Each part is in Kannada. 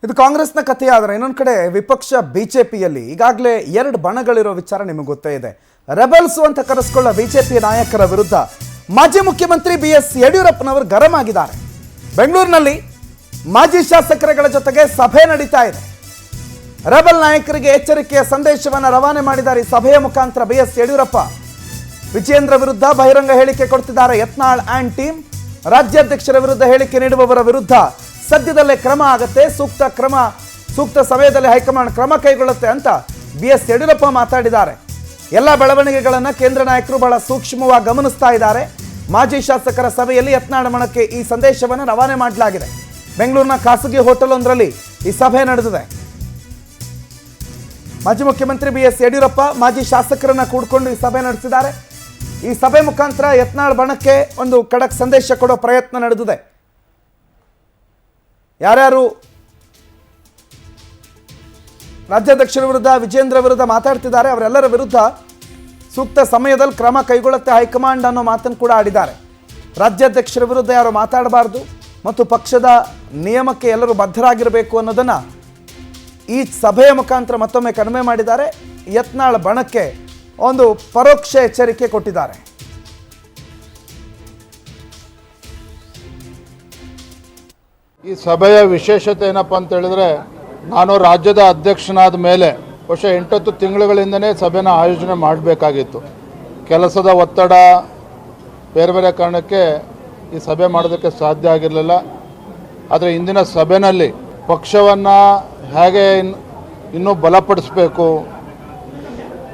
ಇದು ಕಾಂಗ್ರೆಸ್ನ ಕಥೆಯಾದರೆ ಇನ್ನೊಂದು ಕಡೆ ವಿಪಕ್ಷ ಬಿಜೆಪಿಯಲ್ಲಿ ಈಗಾಗಲೇ ಎರಡು ಬಣಗಳಿರೋ ವಿಚಾರ ನಿಮಗೆ ಗೊತ್ತೇ ಇದೆ. ರೆಬಲ್ಸ್ ಅಂತ ಕರೆಸಿಕೊಳ್ಳೋ ಬಿಜೆಪಿ ನಾಯಕರ ವಿರುದ್ಧ ಮಾಜಿ ಮುಖ್ಯಮಂತ್ರಿ BS ಯಡಿಯೂರಪ್ಪನವರು ಗರಂ ಆಗಿದ್ದಾರೆ. ಬೆಂಗಳೂರಿನಲ್ಲಿ ಮಾಜಿ ಶಾಸಕರುಗಳ ಜೊತೆಗೆ ಸಭೆ ನಡೀತಾ ಇದೆ. ರೆಬಲ್ ನಾಯಕರಿಗೆ ಎಚ್ಚರಿಕೆಯ ಸಂದೇಶವನ್ನು ರವಾನೆ ಮಾಡಿದ್ದಾರೆ. ಈ ಸಭೆಯ ಮುಖಾಂತರ BS ಯಡಿಯೂರಪ್ಪ ವಿಜೇಂದ್ರ ವಿರುದ್ಧ ಬಹಿರಂಗ ಹೇಳಿಕೆ ಕೊಡ್ತಿದ್ದಾರೆ. ಯತ್ನಾಳ್ ಆ್ಯಂಡ್ ಟೀಮ್ ರಾಜ್ಯಾಧ್ಯಕ್ಷರ ವಿರುದ್ಧ ಹೇಳಿಕೆ ನೀಡುವವರ ವಿರುದ್ಧ ಸದ್ಯದಲ್ಲೇ ಕ್ರಮ ಆಗುತ್ತೆ, ಸೂಕ್ತ ಸಮಯದಲ್ಲಿ ಹೈಕಮಾಂಡ್ ಕ್ರಮ ಕೈಗೊಳ್ಳುತ್ತೆ ಅಂತ BS ಯಡಿಯೂರಪ್ಪ ಮಾತಾಡಿದ್ದಾರೆ. ಎಲ್ಲ ಬೆಳವಣಿಗೆಗಳನ್ನು ಕೇಂದ್ರ ನಾಯಕರು ಬಹಳ ಸೂಕ್ಷ್ಮವಾಗಿ ಗಮನಿಸ್ತಾ ಇದ್ದಾರೆ. ಮಾಜಿ ಶಾಸಕರ ಸಭೆಯಲ್ಲಿ ಯತ್ನಾಳ್ ಮಣಕ್ಕೆ ಈ ಸಂದೇಶವನ್ನು ರವಾನೆ ಮಾಡಲಾಗಿದೆ. ಬೆಂಗಳೂರಿನ ಖಾಸಗಿ ಹೋಟೆಲ್ ಒಂದರಲ್ಲಿ ಈ ಸಭೆ ನಡೆದಿದೆ. ಮಾಜಿ ಮುಖ್ಯಮಂತ್ರಿ BS ಯಡಿಯೂರಪ್ಪ ಮಾಜಿ ಶಾಸಕರನ್ನ ಕೂಡ್ಕೊಂಡು ಈ ಸಭೆ ನಡೆಸಿದ್ದಾರೆ. ಈ ಸಭೆ ಮುಖಾಂತರ ಯತ್ನಾಳ್ ಬಣಕ್ಕೆ ಒಂದು ಖಡಕ್ ಸಂದೇಶ ಕೊಡೋ ಪ್ರಯತ್ನ ನಡೆದಿದೆ. ಯಾರ್ಯಾರು ರಾಜ್ಯಾಧ್ಯಕ್ಷರ ವಿರುದ್ಧ ವಿಜೇಂದ್ರ ವಿರುದ್ಧ ಮಾತಾಡ್ತಿದ್ದಾರೆ ಅವರೆಲ್ಲರ ವಿರುದ್ಧ ಸೂಕ್ತ ಸಮಯದಲ್ಲಿ ಕ್ರಮ ಕೈಗೊಳ್ಳುತ್ತೆ ಹೈಕಮಾಂಡ್ ಅನ್ನೋ ಮಾತನ್ನು ಕೂಡ ಆಡಿದ್ದಾರೆ. ರಾಜ್ಯಾಧ್ಯಕ್ಷರ ವಿರುದ್ಧ ಯಾರು ಮಾತಾಡಬಾರ್ದು ಮತ್ತು ಪಕ್ಷದ ನಿಯಮಕ್ಕೆ ಎಲ್ಲರೂ ಬದ್ಧರಾಗಿರಬೇಕು ಅನ್ನೋದನ್ನು ಈ ಸಭೆಯ ಮುಖಾಂತರ ಮತ್ತೊಮ್ಮೆ ಕಡಿಮೆ ಮಾಡಿದ್ದಾರೆ. ಯತ್ನಾಳ್ ಬಣಕ್ಕೆ ಒಂದು ಪರೋಕ್ಷ ಎಚ್ಚರಿಕೆ ಕೊಟ್ಟಿದ್ದಾರೆ. ಈ ಸಭೆಯ ವಿಶೇಷತೆ ಏನಪ್ಪ ಅಂತ ಹೇಳಿದ್ರೆ, ನಾನು ರಾಜ್ಯದ ಅಧ್ಯಕ್ಷನಾದ ಮೇಲೆ ಬಹುಶಃ 8 ತಿಂಗಳುಗಳಿಂದನೇ ಸಭೆನ ಆಯೋಜನೆ ಮಾಡಬೇಕಾಗಿತ್ತು. ಕೆಲಸದ ಒತ್ತಡ ಬೇರೆ ಬೇರೆ ಕಾರಣಕ್ಕೆ ಈ ಸಭೆ ಮಾಡೋದಕ್ಕೆ ಸಾಧ್ಯ ಆಗಿರಲಿಲ್ಲ. ಆದರೆ ಇಂದಿನ ಸಭೆಯಲ್ಲಿ ಪಕ್ಷವನ್ನು ಹೇಗೆ ಇನ್ನೂ ಬಲಪಡಿಸಬೇಕು,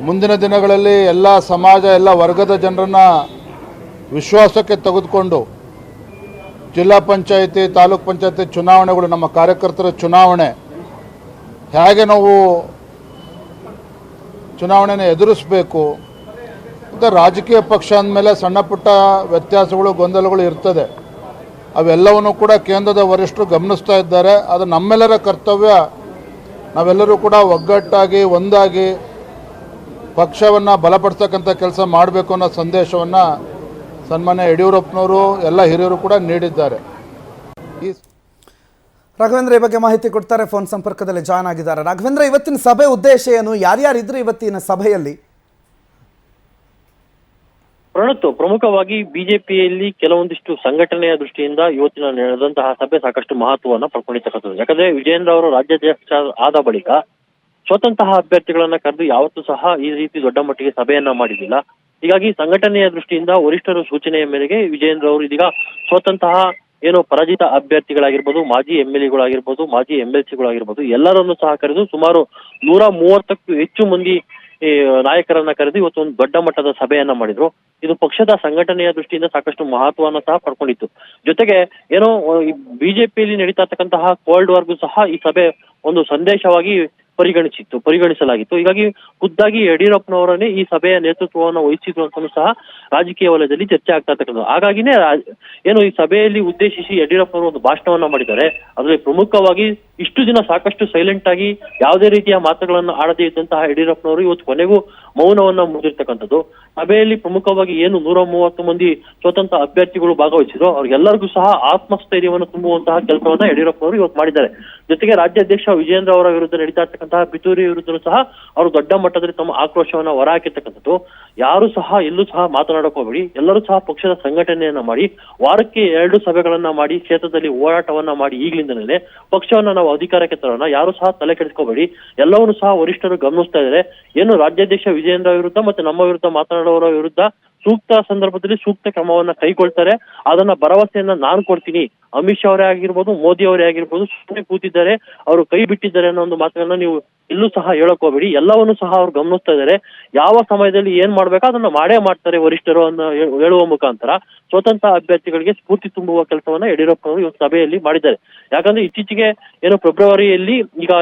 ಮುಂದಿನ ದಿನಗಳಲ್ಲಿ ಎಲ್ಲ ಸಮಾಜ ಎಲ್ಲ ವರ್ಗದ ಜನರನ್ನು ವಿಶ್ವಾಸಕ್ಕೆ ತೆಗೆದುಕೊಂಡು ಜಿಲ್ಲಾ ಪಂಚಾಯಿತಿ ತಾಲೂಕ್ ಪಂಚಾಯತಿ ಚುನಾವಣೆಗಳು, ನಮ್ಮ ಕಾರ್ಯಕರ್ತರ ಚುನಾವಣೆ ಹೇಗೆ ನಾವು ಚುನಾವಣೆನ ಎದುರಿಸಬೇಕು ಅಂತ ರಾಜಕೀಯ ಪಕ್ಷ ಅಂದಮೇಲೆ ಸಣ್ಣ ಪುಟ್ಟ ವ್ಯತ್ಯಾಸಗಳು ಗೊಂದಲಗಳು ಇರ್ತದೆ. ಅವೆಲ್ಲವನ್ನೂ ಕೂಡ ಕೇಂದ್ರದ ವರಿಷ್ಠರು ಗಮನಿಸ್ತಾ ಇದ್ದಾರೆ. ಅದು ನಮ್ಮೆಲ್ಲರ ಕರ್ತವ್ಯ. ನಾವೆಲ್ಲರೂ ಕೂಡ ಒಗ್ಗಟ್ಟಾಗಿ ಒಂದಾಗಿ ಪಕ್ಷವನ್ನು ಬಲಪಡಿಸ್ತಕ್ಕಂಥ ಕೆಲಸ ಮಾಡಬೇಕು ಅನ್ನೋ ಸಂದೇಶವನ್ನು ಸನ್ಮಾನ್ಯ ಯಡಿಯೂರಪ್ಪನವರು ಎಲ್ಲ ಹಿರಿಯರು ಕೂಡ ನೀಡಿದ್ದಾರೆ. ರಾಘವೇಂದ್ರ ಈ ಬಗ್ಗೆ ಮಾಹಿತಿ ಕೊಡ್ತಾರೆ. ಫೋನ್ ಸಂಪರ್ಕದಲ್ಲಿ ಜಾಯ್ನ್ ಆಗಿದ್ದಾರೆ. ರಾಘವೇಂದ್ರ, ಇವತ್ತಿನ ಸಭೆ ಉದ್ದೇಶ ಏನು? ಯಾರ್ಯಾರಿದ್ರು ಇವತ್ತಿನ ಸಭೆಯಲ್ಲಿ? ಪ್ರಣತ್, ಪ್ರಮುಖವಾಗಿ ಬಿಜೆಪಿಯಲ್ಲಿ ಕೆಲವೊಂದಿಷ್ಟು ಸಂಘಟನೆಯ ದೃಷ್ಟಿಯಿಂದ ಇವತ್ತಿನ ನಡೆದಂತಹ ಸಭೆ ಸಾಕಷ್ಟು ಮಹತ್ವವನ್ನು ಪಡ್ಕೊಂಡಿರ್ತಕ್ಕಂಥದ್ದು. ಯಾಕಂದ್ರೆ ವಿಜೇಂದ್ರ ಅವರು ರಾಜ್ಯಾಧ್ಯಕ್ಷ ಆದ ಬಳಿಕ ಸ್ವತಂತ್ರ ಅಭ್ಯರ್ಥಿಗಳನ್ನ ಕರೆದು ಯಾವತ್ತೂ ಸಹ ಈ ರೀತಿ ದೊಡ್ಡ ಮಟ್ಟಿಗೆ ಸಭೆಯನ್ನ ಮಾಡಿದ್ದಿಲ್ಲ. ಹೀಗಾಗಿ ಸಂಘಟನೆಯ ದೃಷ್ಟಿಯಿಂದ ವರಿಷ್ಠರ ಸೂಚನೆಯ ಮೇರೆಗೆ ವಿಜೇಂದ್ರ ಅವರು ಇದೀಗ ಸ್ವತಂತ್ರ ಏನೋ ಪರಾಜಿತ ಅಭ್ಯರ್ಥಿಗಳಾಗಿರ್ಬೋದು, ಮಾಜಿ MLA-ಗಳಾಗಿರ್ಬೋದು, ಮಾಜಿ MLC-ಗಳಾಗಿರ್ಬೋದು ಎಲ್ಲರನ್ನು ಸಹ ಕರೆದು ಸುಮಾರು 130ಕ್ಕೂ ಹೆಚ್ಚು ಮಂದಿ ನಾಯಕರನ್ನ ಕರೆದು ಇವತ್ತು ಒಂದು ದೊಡ್ಡ ಮಟ್ಟದ ಸಭೆಯನ್ನ ಮಾಡಿದ್ರು. ಇದು ಪಕ್ಷದ ಸಂಘಟನೆಯ ದೃಷ್ಟಿಯಿಂದ ಸಾಕಷ್ಟು ಮಹತ್ವವನ್ನು ಸಹ ಪಡ್ಕೊಂಡಿತ್ತು. ಜೊತೆಗೆ ಏನೋ ಬಿಜೆಪಿಯಲ್ಲಿ ನಡೀತಾ ಇರ್ತಕ್ಕಂತಹ ಕೋಲ್ಡ್ ವಾರ್ಗೂ ಸಹ ಈ ಸಭೆ ಒಂದು ಸಂದೇಶವಾಗಿ ಪರಿಗಣಿಸಲಾಗಿತ್ತು. ಹೀಗಾಗಿ ಖುದ್ದಾಗಿ ಯಡಿಯೂರಪ್ಪನವರನ್ನೇ ಈ ಸಭೆಯ ನೇತೃತ್ವವನ್ನು ವಹಿಸಿದ್ರು ಅಂತಲೂ ಸಹ ರಾಜಕೀಯ ವಲಯದಲ್ಲಿ ಚರ್ಚೆ ಆಗ್ತಾ ಇರ್ತಕ್ಕಂಥದ್ದು. ಹಾಗಾಗಿನೇ ಏನು ಈ ಸಭೆಯಲ್ಲಿ ಉದ್ದೇಶಿಸಿ ಯಡಿಯೂರಪ್ಪನವರು ಒಂದು ಭಾಷಣವನ್ನ ಮಾಡಿದ್ದಾರೆ. ಅದರಲ್ಲಿ ಪ್ರಮುಖವಾಗಿ ಇಷ್ಟು ದಿನ ಸಾಕಷ್ಟು ಸೈಲೆಂಟ್ ಆಗಿ ಯಾವುದೇ ರೀತಿಯ ಮಾತುಗಳನ್ನು ಆಡದೇ ಇದ್ದಂತಹ ಯಡಿಯೂರಪ್ಪನವರು ಇವತ್ತು ಕೊನೆಗೂ ಮೌನವನ್ನ ಮುಗಿರ್ತಕ್ಕಂಥದ್ದು. ಸಭೆಯಲ್ಲಿ ಪ್ರಮುಖವಾಗಿ ಏನು 130 ಮಂದಿ ಸ್ವತಂತ್ರ ಅಭ್ಯರ್ಥಿಗಳು ಭಾಗವಹಿಸಿದ್ರು ಅವ್ರಿಗೆಲ್ಲರಿಗೂ ಸಹ ಆತ್ಮಸ್ಥೈರ್ಯವನ್ನು ತುಂಬುವಂತಹ ಕೆಲಸವನ್ನ ಯಡಿಯೂರಪ್ಪನವರು ಇವತ್ತು ಮಾಡಿದ್ದಾರೆ. ಜೊತೆಗೆ ರಾಜ್ಯಾಧ್ಯಕ್ಷ ವಿಜೇಂದ್ರ ಅವರ ವಿರುದ್ಧ ನಡೀತಾ ಇರ್ತಕ್ಕಂತಹ ಪಿತೂರಿ ವಿರುದ್ಧ ಸಹ ಅವರು ದೊಡ್ಡ ಮಟ್ಟದಲ್ಲಿ ತಮ್ಮ ಆಕ್ರೋಶವನ್ನ ಹೊರಹಾಕಿರ್ತಕ್ಕಂಥದ್ದು. ಯಾರು ಸಹ ಎಲ್ಲೂ ಸಹ ಮಾತನಾಡಕ್ ಹೋಗಬೇಡಿ, ಎಲ್ಲರೂ ಸಹ ಪಕ್ಷದ ಸಂಘಟನೆಯನ್ನ ಮಾಡಿ ವಾರಕ್ಕೆ 2 ಸಭೆಗಳನ್ನ ಮಾಡಿ ಕ್ಷೇತ್ರದಲ್ಲಿ ಹೋರಾಟವನ್ನ ಮಾಡಿ ಈಗಲಿಂದಲೇ ಪಕ್ಷವನ್ನ ನಾವು ಅಧಿಕಾರಕ್ಕೆ ತರೋಣ, ಯಾರು ಸಹ ತಲೆ ಕೆಡಿಸ್ಕೋಬೇಡಿ, ಎಲ್ಲವನ್ನೂ ಸಹ ವರಿಷ್ಠರು ಗಮನಿಸ್ತಾ ಇದ್ದಾರೆ. ಏನು ರಾಜ್ಯಾಧ್ಯಕ್ಷ ವಿಜೇಂದ್ರ ವಿರುದ್ಧ ಮತ್ತೆ ನಮ್ಮ ವಿರುದ್ಧ ಮಾತನಾಡುವವರ ವಿರುದ್ಧ ಸೂಕ್ತ ಸಂದರ್ಭದಲ್ಲಿ ಸೂಕ್ತ ಕ್ರಮವನ್ನ ಕೈಗೊಳ್ತಾರೆ, ಅದನ್ನ ಭರವಸೆಯನ್ನ ನಾನು ಕೊಡ್ತೀನಿ. ಅಮಿತ್ ಶಾ ಅವರೇ ಆಗಿರ್ಬೋದು, ಮೋದಿ ಅವರೇ ಆಗಿರ್ಬೋದು, ಸುಮ್ಮನೆ ಕೂತಿದ್ದಾರೆ, ಅವರು ಕೈ ಬಿಟ್ಟಿದ್ದಾರೆ ಅನ್ನೋ ಒಂದು ಮಾತನ್ನ ನೀವು ಎಲ್ಲೂ ಸಹ ಹೇಳಕ್ ಹೋಗ್ಬೇಡಿ. ಎಲ್ಲವನ್ನೂ ಸಹ ಅವ್ರು ಗಮನಿಸ್ತಾ ಇದ್ದಾರೆ. ಯಾವ ಸಮಯದಲ್ಲಿ ಏನ್ ಮಾಡ್ಬೇಕೋ ಅದನ್ನ ಮಾಡೇ ಮಾಡ್ತಾರೆ ವರಿಷ್ಠರು ಅನ್ನೋ ಹೇಳುವ ಮುಖಾಂತರ ಸ್ವತಂತ್ರ ಅಭ್ಯರ್ಥಿಗಳಿಗೆ ಸ್ಫೂರ್ತಿ ತುಂಬುವ ಕೆಲಸವನ್ನ ಯಡಿಯೂರಪ್ಪನವರು ಇವತ್ತು ಸಭೆಯಲ್ಲಿ ಮಾಡಿದ್ದಾರೆ. ಯಾಕಂದ್ರೆ ಇತ್ತೀಚೆಗೆ ಏನು ಫೆಬ್ರವರಿಯಲ್ಲಿ ಈಗ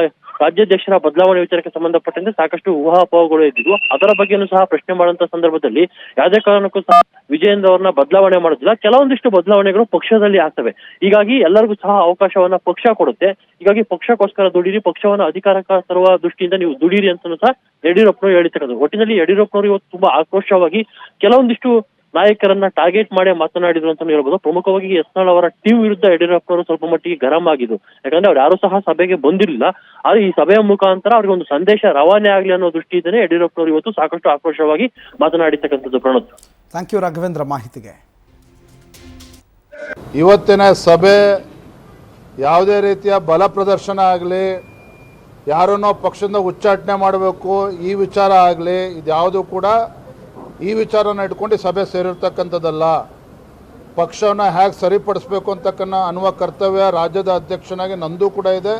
ರಾಜ್ಯಾಧ್ಯಕ್ಷರ ಬದಲಾವಣೆ ವಿಚಾರಕ್ಕೆ ಸಂಬಂಧಪಟ್ಟಂತೆ ಸಾಕಷ್ಟು ಊಹಾಪೋಹಗಳು ಇದ್ದಿದ್ವು. ಅದರ ಬಗ್ಗೆನೂ ಸಹ ಪ್ರಶ್ನೆ ಮಾಡುವಂತ ಸಂದರ್ಭದಲ್ಲಿ ಯಾವುದೇ ಕಾರಣಕ್ಕೂ ಸಹ ವಿಜೇಂದ್ರ ಅವ್ರನ್ನ ಬದಲಾವಣೆ ಮಾಡೋದಿಲ್ಲ, ಕೆಲವೊಂದಿಷ್ಟು ಬದಲಾವಣೆಗಳು ಪಕ್ಷದಲ್ಲಿ ಆಗ್ತವೆ. ಹೀಗಾಗಿ ಎಲ್ಲರಿಗೂ ಸಹ ಅವಕಾಶವನ್ನ ಪಕ್ಷ ಕೊಡುತ್ತೆ. ಹೀಗಾಗಿ ಪಕ್ಷಕ್ಕೋಸ್ಕರ ದುಡೀರಿ, ಪಕ್ಷವನ್ನ ಅಧಿಕಾರಕ್ಕೆ ತರುವ ದೃಷ್ಟಿಯಿಂದ ನೀವು ದುಡೀರಿ ಅಂತಲೂ ಸಹ ಯಡಿಯೂರಪ್ಪನವರು ಹೇಳಿರ್ತಕ್ಕಂಥದ್ದು. ಒಟ್ಟಿನಲ್ಲಿ ಯಡಿಯೂರಪ್ಪನವರು ಇವತ್ತು ತುಂಬಾ ಆಕ್ರೋಶವಾಗಿ ಕೆಲವೊಂದಿಷ್ಟು ನಾಯಕರನ್ನ ಟಾರ್ಗೆಟ್ ಮಾಡಿ ಮಾತನಾಡಿದ್ರು ಅಂತ ಹೇಳ್ಬೋದು. ಪ್ರಮುಖವಾಗಿ ಯತ್ನಾಳ್ ಅವರ ಟೀಮ್ ವಿರುದ್ಧ ಯಡಿಯೂರಪ್ಪನವರು ಸ್ವಲ್ಪ ಮಟ್ಟಿಗೆ ಗರಂ ಆಗಿದ್ದು. ಯಾಕಂದ್ರೆ ಅವ್ರು ಯಾರು ಸಹ ಸಭೆಗೆ ಬಂದಿರಲಿಲ್ಲ. ಆದ್ರೆ ಈ ಸಭೆಯ ಮುಖಾಂತರ ಅವ್ರಿಗೆ ಒಂದು ಸಂದೇಶ ರವಾನೆ ಆಗ್ಲಿ ಅನ್ನೋ ದೃಷ್ಟಿಯಿಂದನೇ ಯಡಿಯೂರಪ್ಪನವರು ಇವತ್ತು ಸಾಕಷ್ಟು ಆಕ್ರೋಶವಾಗಿ ಮಾತನಾಡಿರ್ತಕ್ಕಂಥದ್ದು. ಪ್ರಣೋತ್, ಥ್ಯಾಂಕ್ ಯು ರಾಘವೇಂದ್ರ ಮಾಹಿತಿಗೆ. ಇವತ್ತಿನ ಸಭೆ ಯಾವುದೇ ರೀತಿಯ ಬಲ ಪ್ರದರ್ಶನ ಆಗಲಿ, ಯಾರನ್ನೋ ಪಕ್ಷದಿಂದ ಉಚ್ಚಾಟನೆ ಮಾಡಬೇಕು ಈ ವಿಚಾರ ಆಗಲಿ, ಇದ್ಯಾವುದು ಕೂಡ ಈ ವಿಚಾರನ ಇಟ್ಕೊಂಡು ಸಭೆ ಸೇರಿರ್ತಕ್ಕಂಥದ್ದಲ್ಲ. ಪಕ್ಷವನ್ನು ಹೇಗೆ ಸರಿಪಡಿಸ್ಬೇಕು ಅನ್ನುವ ಕರ್ತವ್ಯ ರಾಜ್ಯದ ಅಧ್ಯಕ್ಷನಾಗಿ ನಂದು ಕೂಡ ಇದೆ.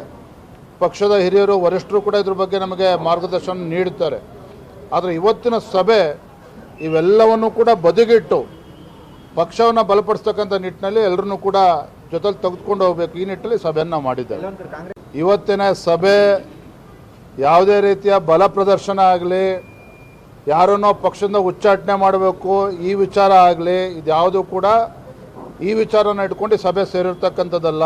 ಪಕ್ಷದ ಹಿರಿಯರು ವರಿಷ್ಠರು ಕೂಡ ಇದ್ರ ಬಗ್ಗೆ ನಮಗೆ ಮಾರ್ಗದರ್ಶನ ನೀಡುತ್ತಾರೆ. ಆದರೆ ಇವತ್ತಿನ ಸಭೆ ಇವೆಲ್ಲವನ್ನು ಕೂಡ ಬದಿಗಿಟ್ಟು ಪಕ್ಷವನ್ನು ಬಲಪಡಿಸ್ತಕ್ಕಂಥ ನಿಟ್ಟಿನಲ್ಲಿ ಎಲ್ಲರನ್ನೂ ಕೂಡ ಜೊತೆಲಿ ತೆಗೆದುಕೊಂಡು ಹೋಗಬೇಕು, ಈ ನಿಟ್ಟಿನಲ್ಲಿ ಸಭೆಯನ್ನು ಮಾಡಿದ್ದೇವೆ. ಇವತ್ತಿನ ಸಭೆ ಯಾವುದೇ ರೀತಿಯ ಬಲ ಪ್ರದರ್ಶನ ಆಗಲಿ, ಯಾರನ್ನೋ ಪಕ್ಷದಿಂದ ಉಚ್ಚಾಟನೆ ಮಾಡಬೇಕು ಈ ವಿಚಾರ ಆಗಲಿ, ಇದ್ಯಾವುದು ಕೂಡ ಈ ವಿಚಾರನ ಇಟ್ಕೊಂಡು ಸಭೆ ಸೇರಿರ್ತಕ್ಕಂಥದ್ದಲ್ಲ.